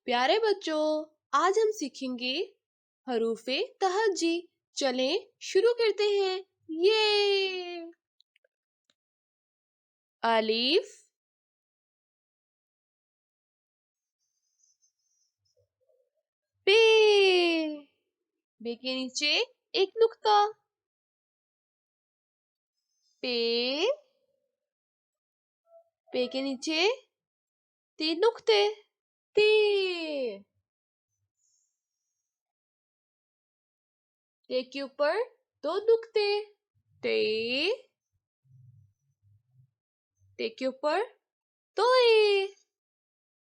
प्यारे बच्चों, आज हम सीखेंगे हरूफे तहज्जी। चलें शुरू करते हैं। ये अलीफ, बे, बे के नीचे एक नुक्ता, पे, पे के नीचे 3 नुक्ते, ते, ते के ऊपर 2 नुक्ते, ते, ते के ऊपर तोए,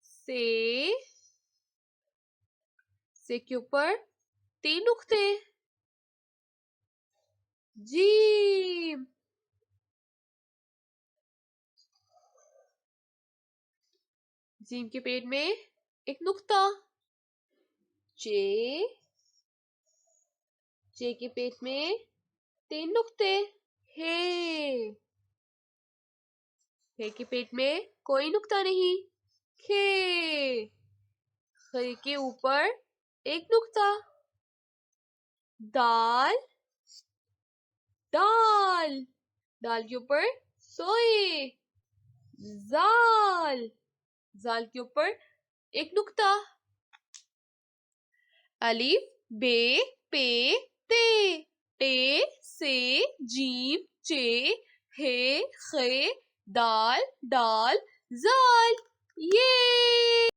से के ऊपर 3 नुक्ते, जीम, जीम के पेट में एक नुक्ता, जे, जे के पेट में 3 नुक्ते, हे, हे के पेट में कोई नुक्ता नहीं, खे, खे के ऊपर एक नुक्ता, दाल, दाल, दाल के ऊपर सोए, जाल, जाल के ऊपर एक नुक्ता, अलीफ, बे, पे, ते, टे, से, जीम, चे, हे, खे, दाल, डाल, जाल। ये